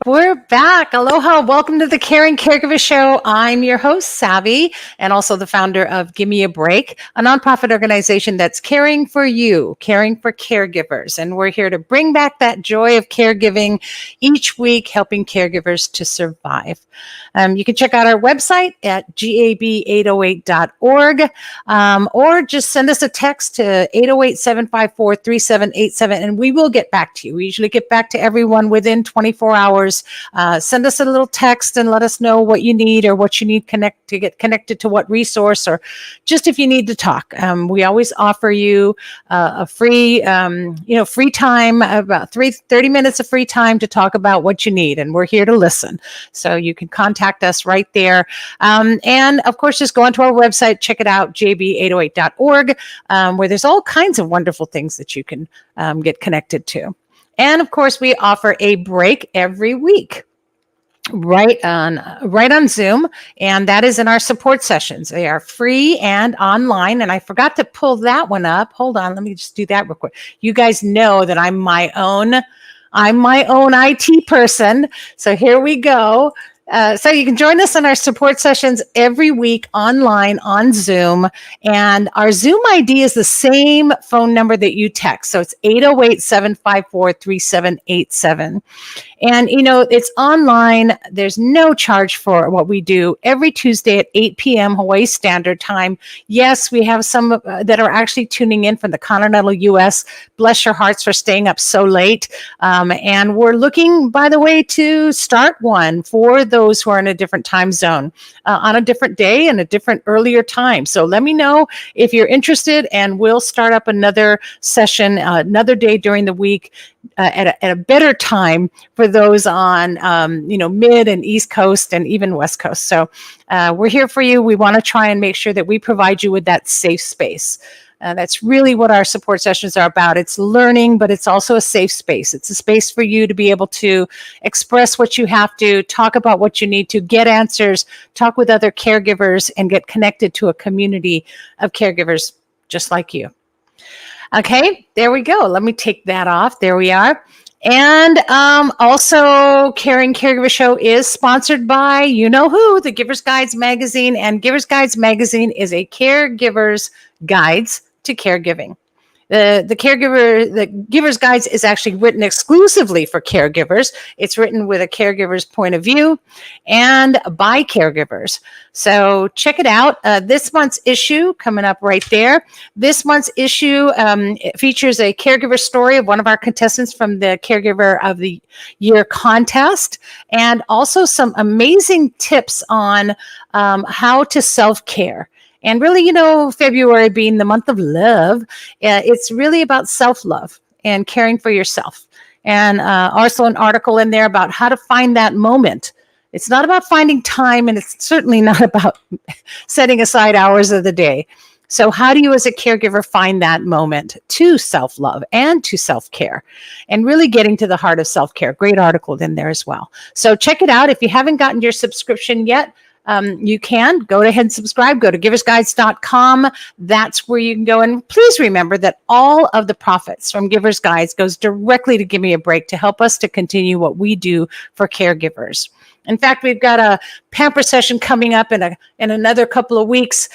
We're back. Aloha. Welcome to the Caring Caregiver Show. I'm your host, Savvy, and also the founder of Give Me a Break, a nonprofit organization that's caring for you, caring for caregivers. And we're here to bring back that joy of caregiving each week, helping caregivers to survive. You can check out our website at gab808.org or just send us a text to 808-754-3787 and we will get back to you. We usually get back to everyone within 24 hours. Send us a little text and let us know what you need or what you need to get connected to what resource, or just if you need to talk. We always offer you a free time, about 30 minutes of free time to talk about what you need, and we're here to listen. So you can contact us right there. And of course, just go onto our website, check it out, jb808.org, where there's all kinds of wonderful things that you can get connected to. And of course, we offer a break every week. Right on Zoom, and that is in our support sessions. They are free and online, and I forgot to pull that one up. Hold on, let me just do that real quick. You guys know that I'm my own IT person, so here we go. So you can join us in our support sessions every week online on Zoom. And our Zoom ID is the same phone number that you text. So it's 808-754-3787. And, it's online. There's no charge for what we do every Tuesday at 8 p.m. Hawaii Standard Time. Yes, we have some that are actually tuning in from the continental U.S. Bless your hearts for staying up so late. And we're looking, by the way, to start one for those who are in a different time zone on a different day and a different earlier time. So let me know if you're interested, and we'll start up another session, another day during the week at a better time for those on, mid and East Coast and even West Coast. So we're here for you. We want to try and make sure that we provide you with that safe space. That's really what our support sessions are about. It's learning, but it's also a safe space. It's a space for you to be able to express what you have to, talk about what you need to, get answers, talk with other caregivers, and get connected to a community of caregivers just like you. Okay, there we go. Let me take that off. There we are. And also, Caring Caregiver Show is sponsored by you know who, the Giver's Guides magazine. And Giver's Guides magazine is a caregiver's guides to caregiving. The Giver's Guides is actually written exclusively for caregivers. It's written with a caregiver's point of view and by caregivers. So check it out. This month's issue coming up right there. This month's issue features a caregiver story of one of our contestants from the Caregiver of the Year contest, and also some amazing tips on how to self-care. And really, February being the month of love, it's really about self-love and caring for yourself. And also an article in there about how to find that moment. It's not about finding time, and it's certainly not about setting aside hours of the day. So how do you as a caregiver find that moment to self-love and to self-care, and really getting to the heart of self-care? Great article in there as well. So check it out. If you haven't gotten your subscription yet, you can go ahead and subscribe. Go to giversguides.com. That's where you can go. And please remember that all of the profits from Giver's Guides goes directly to Give Me a Break to help us to continue what we do for caregivers. In fact, we've got a pamper session coming up in another couple of weeks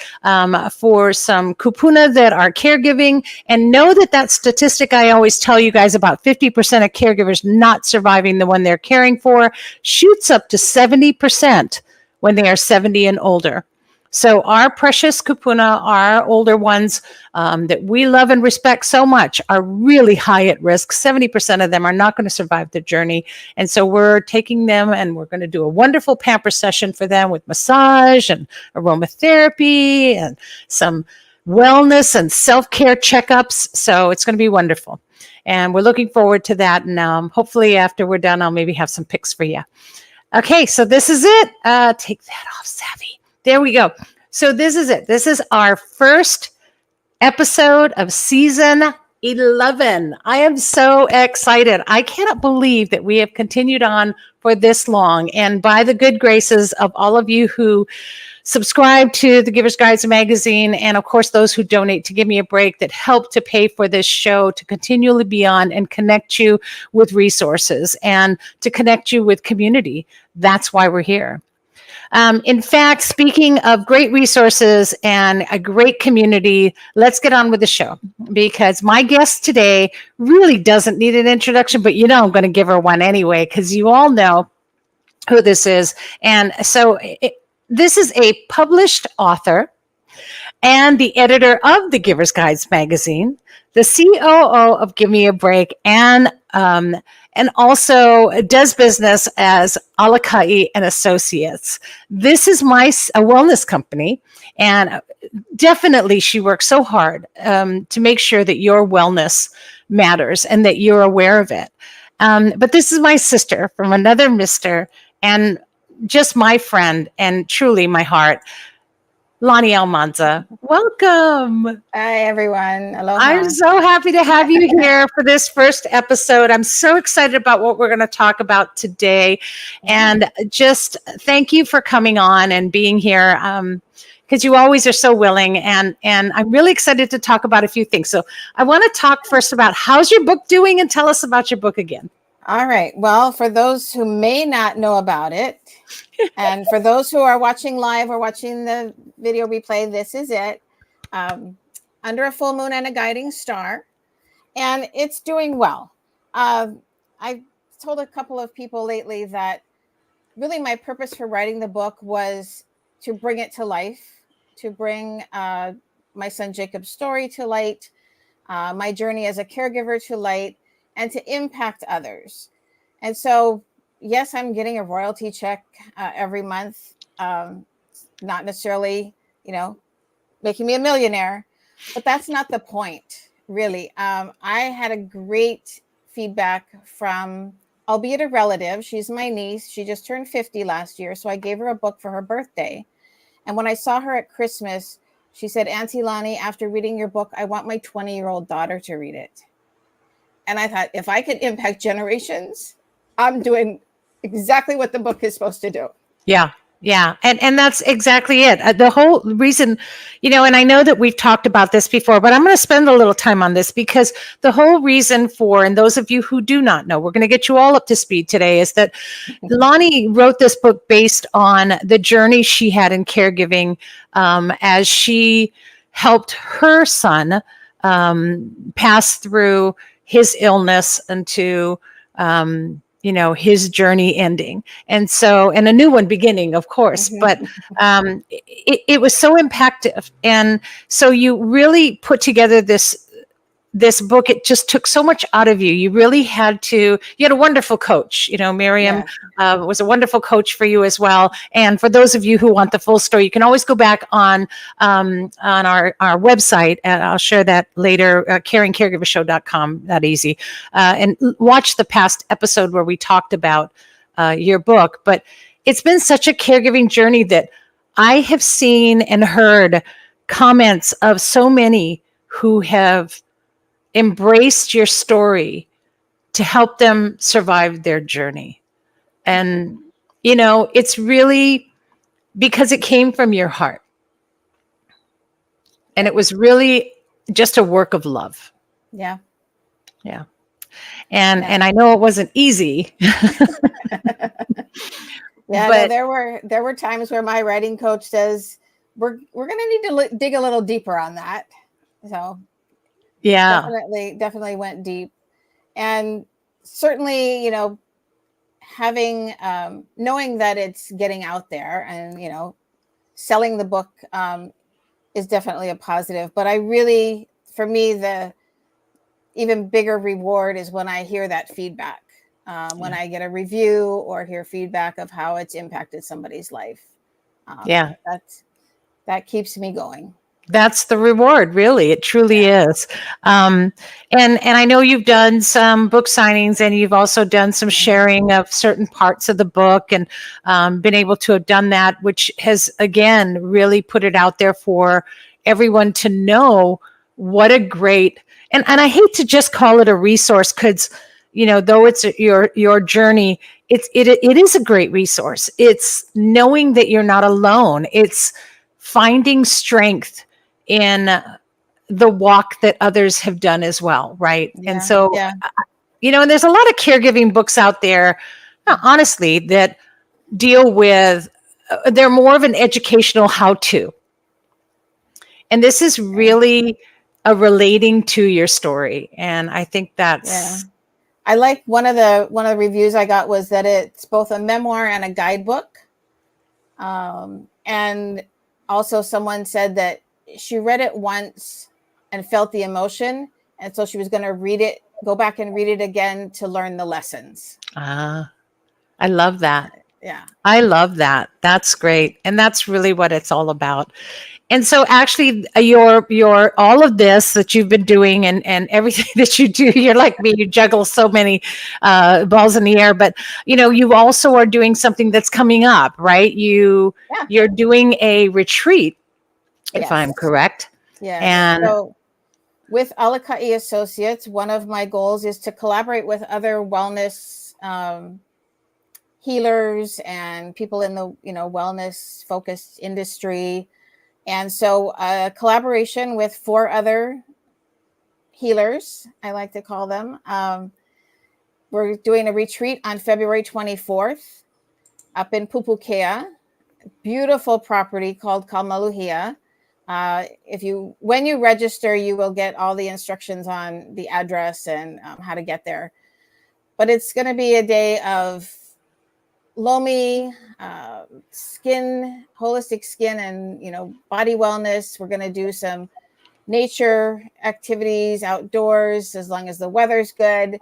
for some kupuna that are caregiving. And know that statistic I always tell you guys about 50% of caregivers not surviving the one they're caring for shoots up to 70% when they are 70 and older. So our precious kupuna, our older ones that we love and respect so much, are really high at risk. 70% of them are not going to survive the journey. And so we're taking them, and we're going to do a wonderful pamper session for them with massage and aromatherapy and some wellness and self-care checkups. So it's going to be wonderful. And we're looking forward to that. And hopefully after we're done, I'll maybe have some pics for you. Okay, so this is it. Take that off, Savvy. There we go. So this is it. This is our first episode of season 11. I am so excited. I cannot believe that we have continued on for this long. And by the good graces of all of you who subscribe to the Giver's Guides magazine, and of course, those who donate to Give Me a Break that help to pay for this show to continually be on and connect you with resources and to connect you with community. That's why we're here. In fact, speaking of great resources and a great community, let's get on with the show because my guest today really doesn't need an introduction, but I'm going to give her one anyway because you all know who this is. And so this is a published author and the editor of the Giver's Guides magazine, the COO of Give Me a Break, and also does business as Alakai and Associates. This is a wellness company, and definitely she works so hard to make sure that your wellness matters and that you're aware of it. But this is my sister from another mister, and just my friend and truly my heart, Lonnie Almanza. Welcome. Hi, everyone. Aloha. I'm so happy to have you here for this first episode. I'm so excited about what we're going to talk about today. And just thank you for coming on and being here because you always are so willing. And I'm really excited to talk about a few things. So I want to talk first about how's your book doing and tell us about your book again. All right. Well, for those who may not know about it, and for those who are watching live or watching the video replay, this is it. Under a Full Moon and a Guiding Star. And it's doing well. I've told a couple of people lately that really my purpose for writing the book was to bring it to life, to bring my son Jacob's story to light, my journey as a caregiver to light, and to impact others. And so, yes, I'm getting a royalty check every month. Not necessarily, making me a millionaire, but that's not the point, really. I had a great feedback from, albeit a relative. She's my niece. She just turned 50 last year. So I gave her a book for her birthday. And when I saw her at Christmas, she said, Auntie Lonnie, after reading your book, I want my 20-year-old daughter to read it. And I thought, if I could impact generations, I'm doing exactly what the book is supposed to do. Yeah. Yeah. And that's exactly it. The whole reason, and I know that we've talked about this before, but I'm going to spend a little time on this because the whole reason for, and those of you who do not know, we're going to get you all up to speed today, is that Lonnie wrote this book based on the journey she had in caregiving as she helped her son pass through his illness into his journey ending. And a new one beginning, of course, but it was so impactful. And so you really put together this book. It just took so much out of you. You really you had a wonderful coach, Miriam was a wonderful coach for you as well. And for those of you who want the full story, you can always go back on our website, and I'll share that later, caringcaregivershow.com, that easy, and watch the past episode where we talked about your book. But it's been such a caregiving journey that I have seen and heard comments of so many who have embraced your story to help them survive their journey. And, it's really because it came from your heart. And it was really just a work of love. Yeah. Yeah. And I know it wasn't easy. But there were times where my writing coach says, we're going to need to dig a little deeper on that. So yeah, definitely went deep. And certainly, having, knowing that it's getting out there and, selling the book is definitely a positive. But for me, the even bigger reward is when I hear that feedback, when I get a review or hear feedback of how it's impacted somebody's life. That keeps me going. That's the reward, really. It truly is. And I know you've done some book signings, and you've also done some sharing of certain parts of the book, and been able to have done that, which has, again, really put it out there for everyone to know what a great and I hate to just call it a resource because, though it's your journey, it is a great resource. It's knowing that you're not alone. It's finding strength in the walk that others have done as well, right? Yeah, And so, yeah. and there's a lot of caregiving books out there, honestly, that deal with, they're more of an educational how-to. And this is really a relating to your story. And I think that's, Yeah. I like one of the reviews I got was that it's both a memoir and a guidebook. And also someone said that she read it once and felt the emotion. And so she was going to go back and read it again to learn the lessons. I love that. Yeah. I love that. That's great. And that's really what it's all about. And so actually your all of this that you've been doing and everything that you do, you're like me, you juggle so many balls in the air, but you also are doing something that's coming up, right? You're doing a retreat, if I'm correct. Yeah. And so with Alakai Associates, one of my goals is to collaborate with other wellness healers and people in the wellness focused industry. And so a collaboration with 4 other healers, I like to call them. We're doing a retreat on February 24th up in Pupukea, beautiful property called Kalmaluhia. When you register, you will get all the instructions on the address and how to get there. But it's going to be a day of Lomi, skin, holistic skin, and body wellness. We're going to do some nature activities outdoors as long as the weather's good,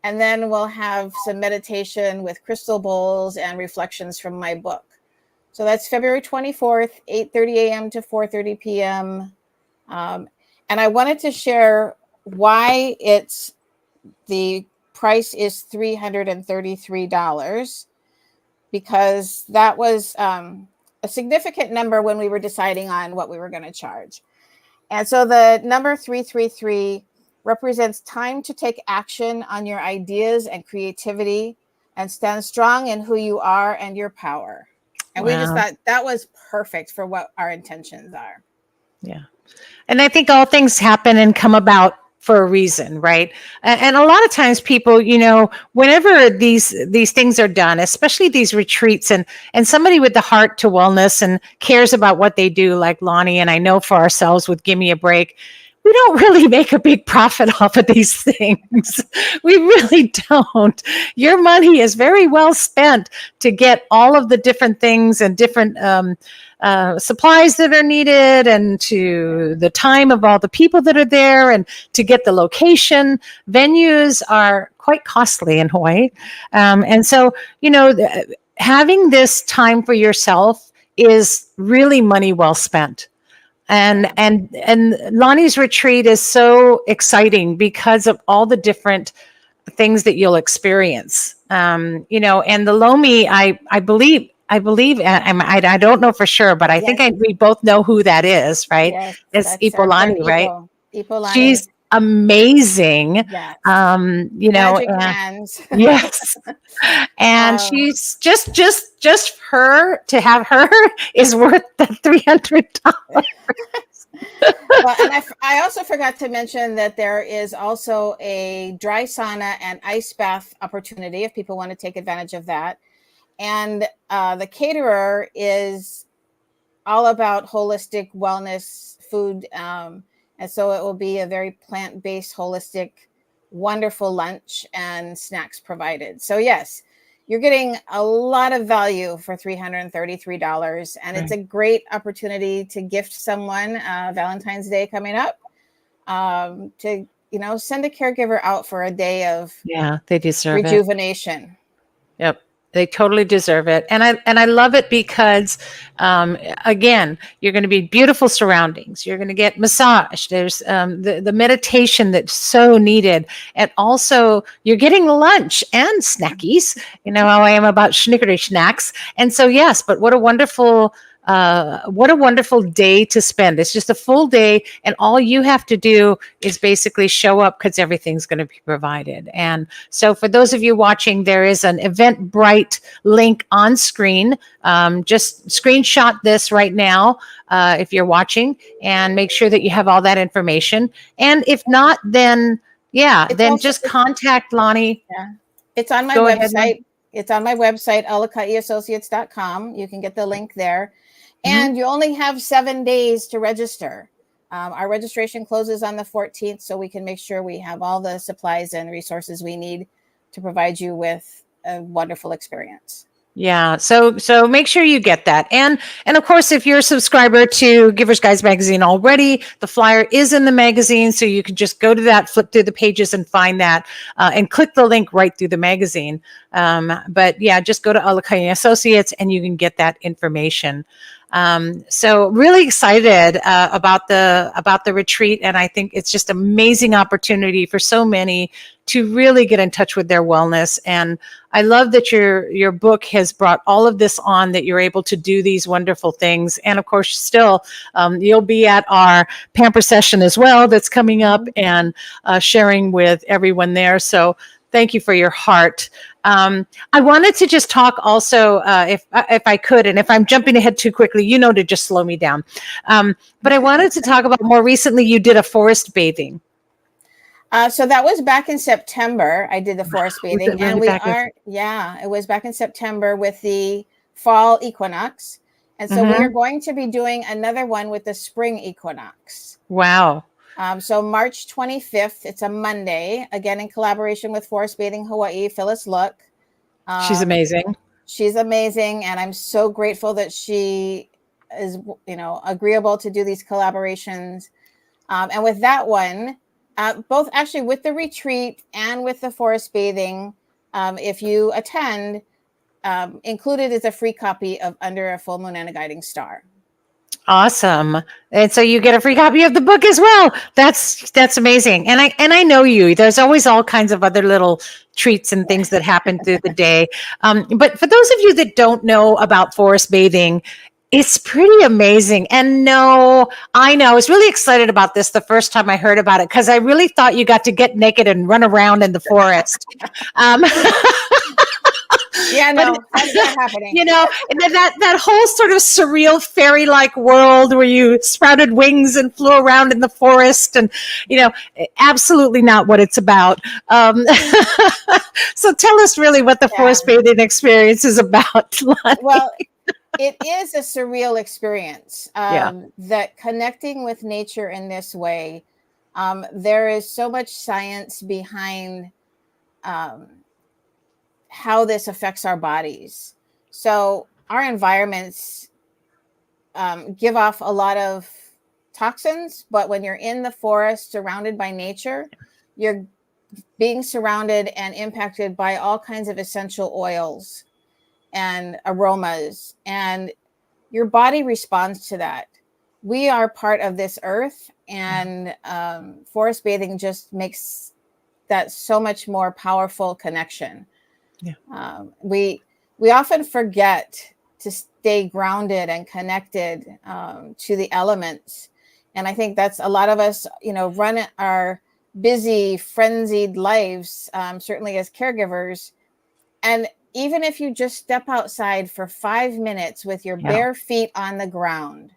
and then we'll have some meditation with crystal bowls and reflections from my book. So that's February 24th, 8:30 a.m. to 4:30 p.m. And I wanted to share why the price is $333. Because that was a significant number when we were deciding on what we were going to charge. And so the number 333 represents time to take action on your ideas and creativity and stand strong in who you are and your power. And we just thought that was perfect for what our intentions are. Yeah. And I think all things happen and come about for a reason, right? And a lot of times people, whenever these things are done, especially these retreats, and somebody with the heart to wellness and cares about what they do, like Lonnie, and I know for ourselves with Gimme a Break, we don't really make a big profit off of these things. We really don't. Your money is very well spent to get all of the different things and different supplies that are needed, and to the time of all the people that are there, and to get the location. Venues are quite costly in Hawaii. And so, having this time for yourself is really money well spent. And Lonnie's retreat is so exciting because of all the different things that you'll experience. And the Lomi, I believe, I don't know for sure, but I think we both know who that is, right? Yes, it's Ipolani, right? Ipolani. She's amazing. Yes. Magic hands. Yes. And she's just her, to have her is worth the $300. Well, and I also forgot to mention that there is also a dry sauna and ice bath opportunity if people want to take advantage of that. And the caterer is all about holistic wellness food. And so it will be a very plant-based, holistic, wonderful lunch and snacks provided. So yes, you're getting a lot of value for $333. And it's a great opportunity to gift someone Valentine's Day coming up, to, send a caregiver out for a day of they deserve rejuvenation. Yep. They totally deserve it. And I love it because, again, you're going to be beautiful surroundings. You're going to get massaged. There's the meditation that's so needed. And also you're getting lunch and snackies. You know how I am about snickery snacks. And so, yes, but what a wonderful what a wonderful day to spend. It's just a full day, and all you have to do is basically show up because everything's going to be provided. And so for those of you watching, there is an Eventbrite link on screen. Just screenshot this right now if you're watching, and make sure that you have all that information. And if not, then then just contact Lonnie. Yeah. It's on my website. It's on my website, elakaiassociates.com. You can get the link there. And you only have 7 days to register. Our registration closes on the 14th, so we can make sure we have all the supplies and resources we need to provide you with a wonderful experience. Yeah. So make sure you get that. And of course, if you're a subscriber to Givers Guides magazine already, the flyer is in the magazine. So you can just go to that, flip through the pages and find that, and click the link right through the magazine. But yeah, just go to Alaka'i Associates and you can get that information. So really excited about the retreat, and I think it's just amazing opportunity for so many to really get in touch with their wellness. And I love that your book has brought all of this on, that you're able to do these wonderful things. And of course, still you'll be at our Pamper session as well that's coming up, and sharing with everyone there. So thank you for your heart. I wanted to just talk also, if I could, and if I'm jumping ahead too quickly, to just slow me down. But I wanted to talk about, more recently, you did a forest bathing. So that was back in September. I did the forest bathing, and it was back in September with the fall equinox. And so we are going to be doing another one with the spring equinox. Wow. So March 25th, it's a Monday, again, in collaboration with Forest Bathing Hawaii, Phyllis Look. She's amazing. She's amazing. And I'm so grateful that she is, agreeable to do these collaborations. And with that one, both actually with the retreat and with the forest bathing, if you attend, included is a free copy of Under a Full Moon and a Guiding Star. Awesome. And so you get a free copy of the book as well. That's amazing. And I know you, there's always all kinds of other little treats and things that happen through the day. But for those of you that don't know about forest bathing, it's pretty amazing. And I was really excited about this the first time I heard about it, because I really thought you got to get naked and run around in the forest. Yeah, no, that's not happening. And then that whole sort of surreal fairy-like world where you sprouted wings and flew around in the forest, and absolutely not what it's about. So tell us really what the forest bathing experience is about, Lonnie. Well, it is a surreal experience. That connecting with nature in this way, there is so much science behind how this affects our bodies. So our environments give off a lot of toxins, but when you're in the forest surrounded by nature, you're being surrounded and impacted by all kinds of essential oils and aromas, and your body responds to that. We are part of this earth, and forest bathing just makes that so much more powerful connection. Yeah. We often forget to stay grounded and connected to the elements. And I think that's a lot of us, run our busy, frenzied lives, certainly as caregivers. And even if you just step outside for 5 minutes with your bare feet on the ground,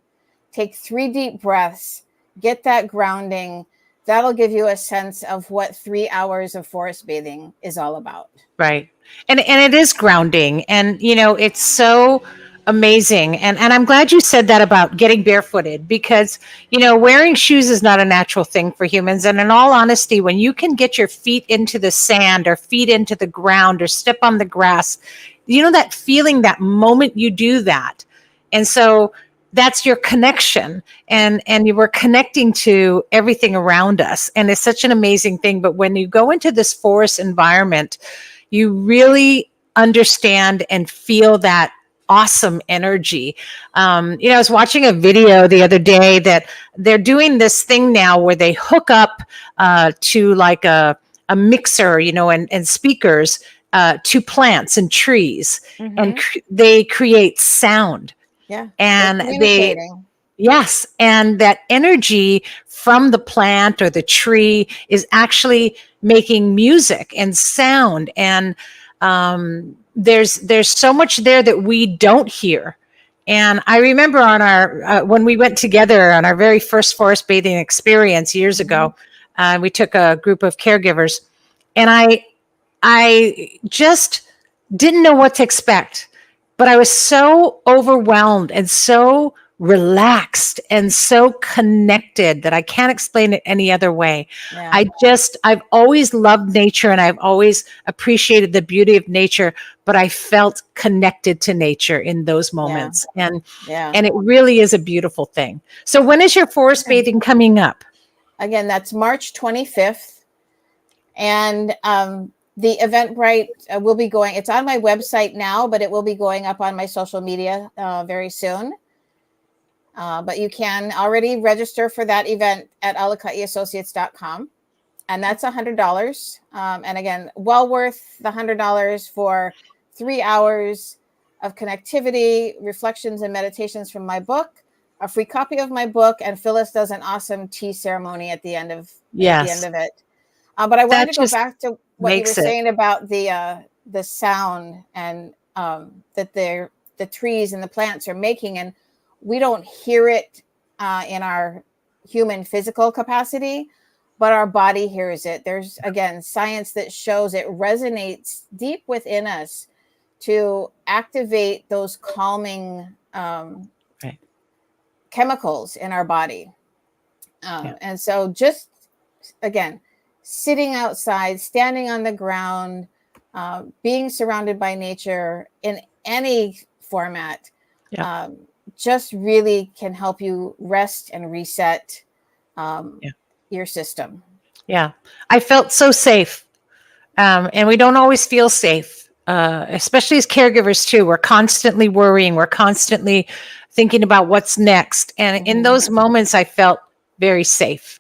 take 3 deep breaths, get that grounding, that'll give you a sense of what 3 hours of forest bathing is all about. Right. And it is grounding, and it's so amazing. And I'm glad you said that about getting barefooted, because wearing shoes is not a natural thing for humans. And in all honesty, when you can get your feet into the sand, or feet into the ground, or step on the grass, that feeling, that moment you do that. And so that's your connection, and you were connecting to everything around us. And it's such an amazing thing. But when you go into this forest environment, you really understand and feel that awesome energy. I was watching a video the other day that they're doing this thing now where they hook up to like a mixer, and speakers to plants and trees, and they create sound. Yeah. And They're they, communicating. yes, and that energy from the plant or the tree is actually making music and sound. And there's so much there that we don't hear. And I remember on our when we went together on our very first forest bathing experience years ago, we took a group of caregivers, and I just didn't know what to expect, but I was so overwhelmed and so relaxed and so connected that I can't explain it any other way. Yeah. I've always loved nature and I've always appreciated the beauty of nature, but I felt connected to nature in those moments. Yeah. And it really is a beautiful thing. So when is your forest bathing coming up? Again, that's March 25th. And the Eventbrite will be going, it's on my website now, but it will be going up on my social media very soon. But you can already register for that event at alicattiassociates.com. And that's $100. And again, well worth the $100 for 3 hours of connectivity, reflections, and meditations from my book, a free copy of my book, and Phyllis does an awesome tea ceremony at the end of it. But I wanted to go back to what you were saying about the sound and that the trees and the plants are making, and we don't hear it in our human physical capacity, but our body hears it. There's, again, science that shows it resonates deep within us to activate those calming chemicals in our body. And so just, again, sitting outside, standing on the ground, being surrounded by nature in any format, just really can help you rest and reset your system. Yeah. I felt so safe. And we don't always feel safe, especially as caregivers too. We're constantly worrying. We're constantly thinking about what's next. And in those moments, I felt very safe.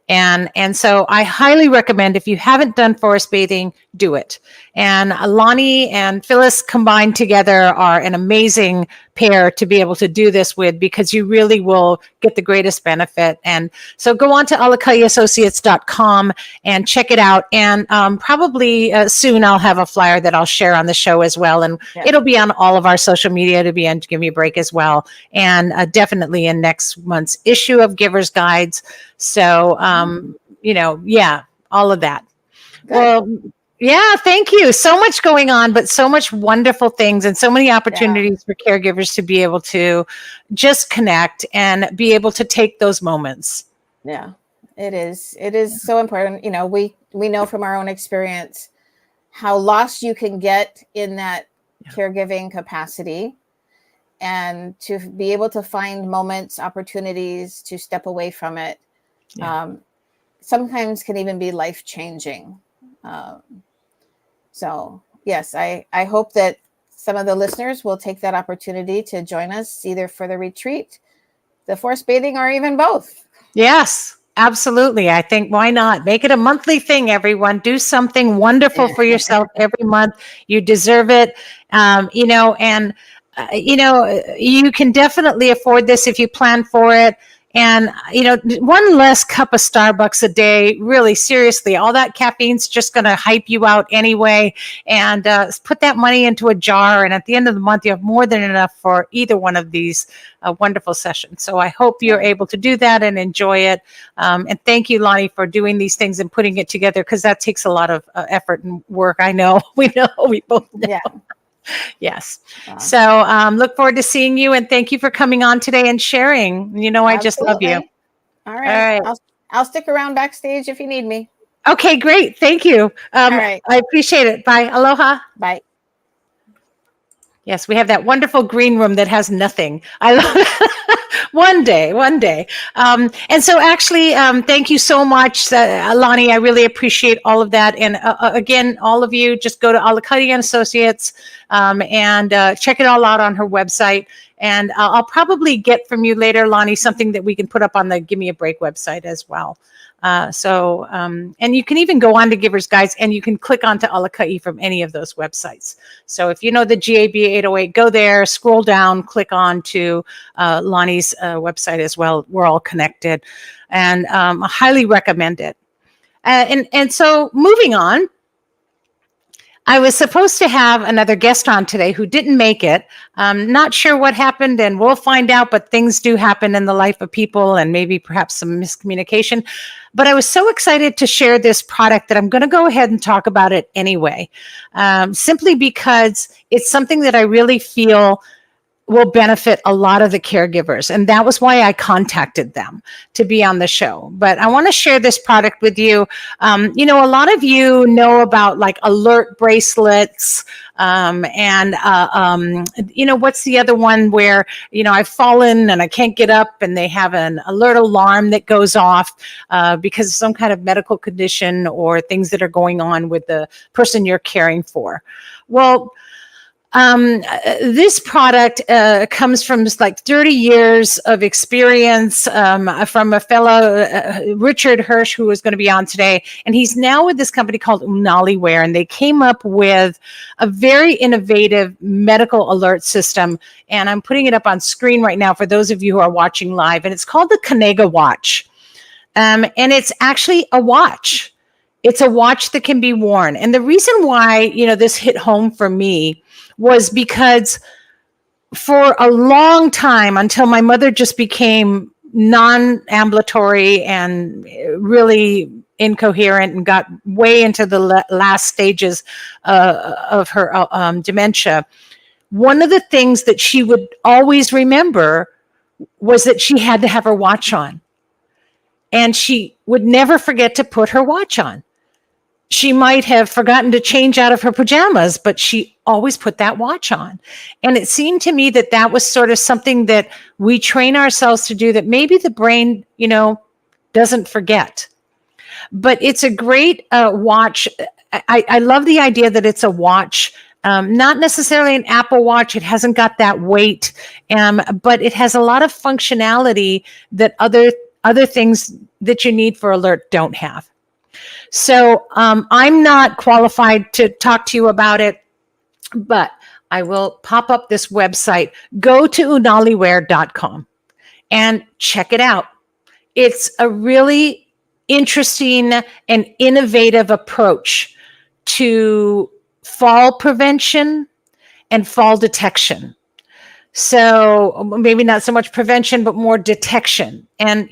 And so I highly recommend, if you haven't done forest bathing, do it. And Lonnie and Phyllis combined together are an amazing pair to be able to do this with, because you really will get the greatest benefit. And so go on to alicattiassociates.com and check it out. And probably soon I'll have a flyer that I'll share on the show as well. And it'll be on all of our social media to be on Give Me a Break as well. And definitely in next month's issue of Giver's Guides. So, all of that. Good. Well, yeah, thank you. So much going on, but so much wonderful things and so many opportunities for caregivers to be able to just connect and be able to take those moments. Yeah, it is. It is so important. We know from our own experience how lost you can get in that caregiving capacity, and to be able to find moments, opportunities to step away from it. Sometimes can even be life-changing. So yes, I hope that some of the listeners will take that opportunity to join us either for the retreat, the forest bathing, or even both. Yes, absolutely. I think, why not? Make it a monthly thing, everyone. Do something wonderful for yourself every month. You deserve it. You can definitely afford this if you plan for it. And, one less cup of Starbucks a day, really, seriously, all that caffeine's just going to hype you out anyway. And put that money into a jar. And at the end of the month, you have more than enough for either one of these wonderful sessions. So I hope you're able to do that and enjoy it. And thank you, Lonnie, for doing these things and putting it together, because that takes a lot of effort and work. I know. We both know. Yeah. Yes. So look forward to seeing you, and thank you for coming on today and sharing. I just love you. All right. I'll stick around backstage if you need me. Okay, great. Thank you. All right. I appreciate it. Bye. Aloha. Bye. Yes, we have that wonderful green room that has nothing. I love it. One day. And so actually, thank you so much, Lonnie. I really appreciate all of that. And again, all of you, just go to Alicatti and Associates and check it all out on her website. And I'll probably get from you later, Lonnie, something that we can put up on the Give Me a Break website as well. And you can even go on to Givers Guides and you can click onto Alakai from any of those websites. So if you know the GAB 808, go there, scroll down, click on to Lonnie's website as well. We're all connected, and I highly recommend it. And so moving on, I was supposed to have another guest on today who didn't make it. Not sure what happened, and we'll find out, but things do happen in the life of people and maybe perhaps some miscommunication. But I was so excited to share this product that I'm going to go ahead and talk about it anyway, simply because it's something that I really feel will benefit a lot of the caregivers. And that was why I contacted them to be on the show. But I want to share this product with you. A lot of you know about like alert bracelets what's the other one where, I've fallen and I can't get up and they have an alert alarm that goes off because of some kind of medical condition or things that are going on with the person you're caring for. Well, this product comes from just like 30 years of experience from a fellow, Richard Hirsch, who is going to be on today. And he's now with this company called Unaliware, and they came up with a very innovative medical alert system. And I'm putting it up on screen right now for those of you who are watching live. And it's called the Kanega Watch. And it's actually a watch. It's a watch that can be worn. And the reason why, this hit home for me was because for a long time, until my mother just became non-ambulatory and really incoherent and got way into the last stages of her dementia, one of the things that she would always remember was that she had to have her watch on. And she would never forget to put her watch on. She might have forgotten to change out of her pajamas, but she always put that watch on. And it seemed to me that that was sort of something that we train ourselves to do, that maybe the brain, doesn't forget. But it's a great watch. I love the idea that it's a watch, not necessarily an Apple Watch. It hasn't got that weight, but it has a lot of functionality that other things that you need for alert don't have. So I'm not qualified to talk to you about it, but I will pop up this website. Go to unaliware.com and check it out. It's a really interesting and innovative approach to fall prevention and fall detection. So maybe not so much prevention, but more detection. And,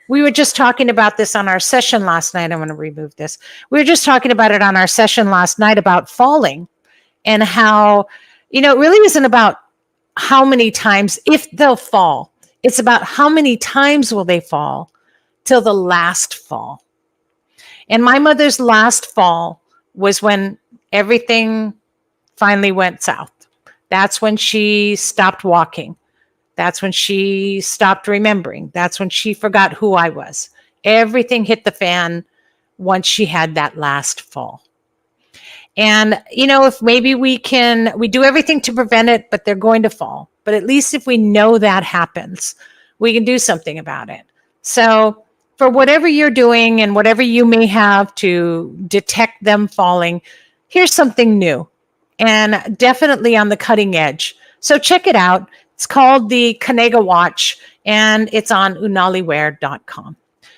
we were just talking about this on our session last night. I'm going to remove this. We were just talking about it on our session last night about falling and how, it really isn't about how many times, if they'll fall. It's about how many times will they fall till the last fall. And my mother's last fall was when everything finally went south. That's when she stopped walking. That's when she stopped remembering. That's when she forgot who I was. Everything hit the fan once she had that last fall. And, if maybe we do everything to prevent it, but they're going to fall. But at least if we know that happens, we can do something about it. So for whatever you're doing and whatever you may have to detect them falling, here's something new and definitely on the cutting edge. So check it out. It's called the Kanega Watch, and it's on unaliware.com.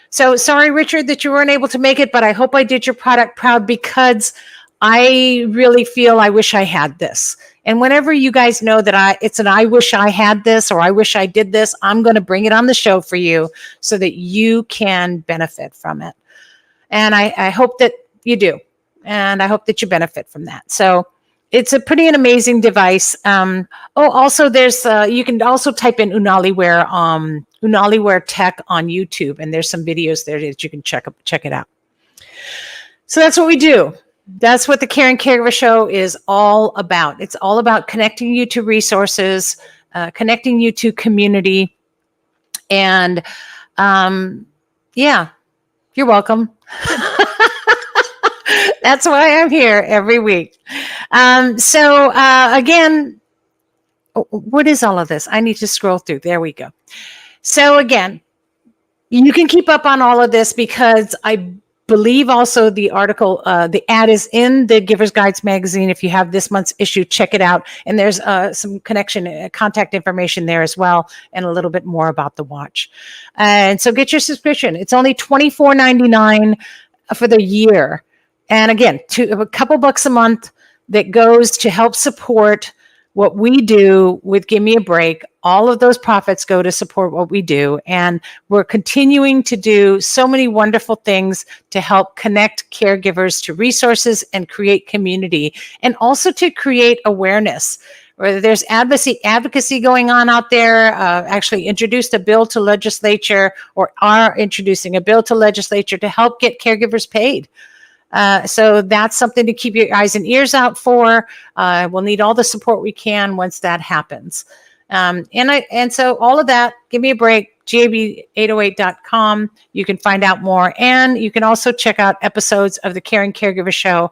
So sorry, Richard, that you weren't able to make it, but I hope I did your product proud, because I really feel I wish I had this. And whenever you guys know that it's an I wish I had this or I wish I did this, I'm going to bring it on the show for you so that you can benefit from it. And I hope that you do. And I hope that you benefit from that. So it's a pretty amazing device. Also, there's you can also type in Unaliware, Unaliware Tech on YouTube, and there's some videos there that you can check it out. So that's what we do. That's what the Caring Caregiver Show is all about. It's all about connecting you to resources, connecting you to community, and you're welcome. That's why I'm here every week. Again, what is all of this? I need to scroll through. There we go. So again, You can keep up on all of this because I believe also the article, the ad is in the Giver's Guides magazine. If you have this month's issue, check it out. And there's some contact information there as well, and a little bit more about the watch. And so get your subscription. It's only $24.99 for the year. And again, a couple bucks a month that goes to help support what we do with Give Me a Break. All of those profits go to support what we do. And we're continuing to do so many wonderful things to help connect caregivers to resources and create community, and also to create awareness. Where there's advocacy going on out there. Actually introduced a bill to legislature, or are introducing a bill to legislature to help get caregivers paid. So that's something to keep your eyes and ears out for. We'll need all the support we can once that happens. And so all of that, Give Me a Break, gab808.com. You can find out more. And you can also check out episodes of the Caring Caregiver Show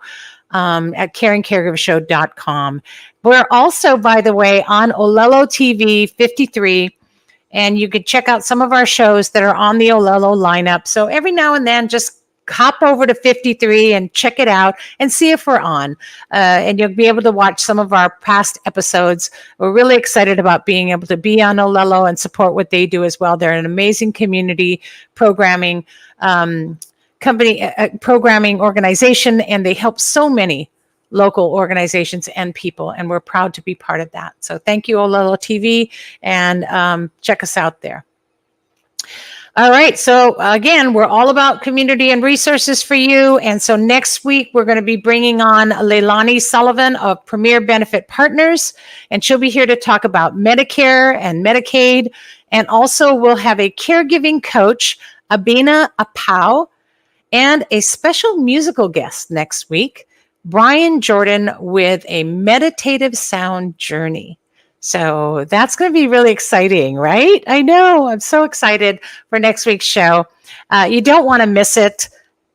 at caringcaregivershow.com. We're also, by the way, on Olelo TV 53. And you can check out some of our shows that are on the Olelo lineup. So every now and then, just hop over to 53 and check it out and see if we're on. And you'll be able to watch some of our past episodes. We're really excited about being able to be on Olelo and support what they do as well. They're an amazing community programming programming organization, and they help so many local organizations and people, and we're proud to be part of that. So thank you, Olelo TV, and check us out there. All right. So again, we're all about community and resources for you. And so next week, we're going to be bringing on Leilani Sullivan of Premier Benefit Partners, and she'll be here to talk about Medicare and Medicaid. And also we'll have a caregiving coach, Abina Apau, and a special musical guest next week, Brian Jordan, with a meditative sound journey. So that's going to be really exciting, right? I know. I'm so excited for next week's show. You don't want to miss it.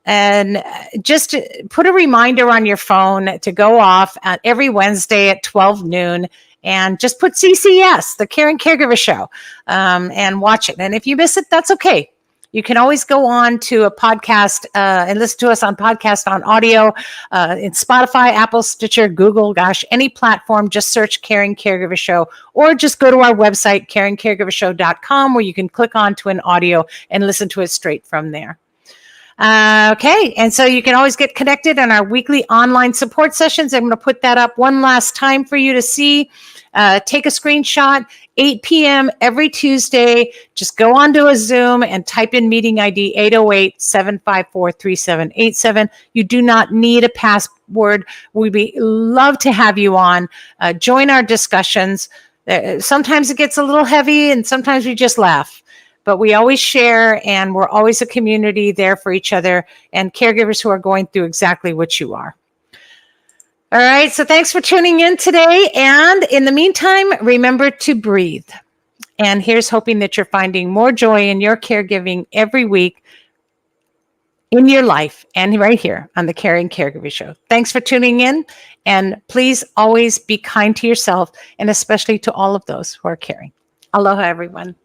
And just put a reminder on your phone to go off every Wednesday at 12 noon and just put CCS, the Caring Caregiver Show, and watch it. And if you miss it, that's okay. You can always go on to a podcast and listen to us on podcast on audio in Spotify, Apple, Stitcher, Google, any platform. Just search Caring Caregiver Show, or just go to our website, caringcaregivershow.com, where you can click on to an audio and listen to it straight from there. Okay, and so you can always get connected on our weekly online support sessions. I'm going to put that up one last time for you to see. Take a screenshot, 8 p.m. every Tuesday. Just go onto a Zoom and type in meeting ID 808-754-3787. You do not need a password. We'd love to have you on. Join our discussions. Sometimes it gets a little heavy, and sometimes we just laugh. But we always share, and we're always a community there for each other and caregivers who are going through exactly what you are. All right, so thanks for tuning in today. And in the meantime, remember to breathe. And here's hoping that you're finding more joy in your caregiving every week in your life and right here on the Caring Caregiver Show. Thanks for tuning in. And please always be kind to yourself, and especially to all of those who are caring. Aloha, everyone.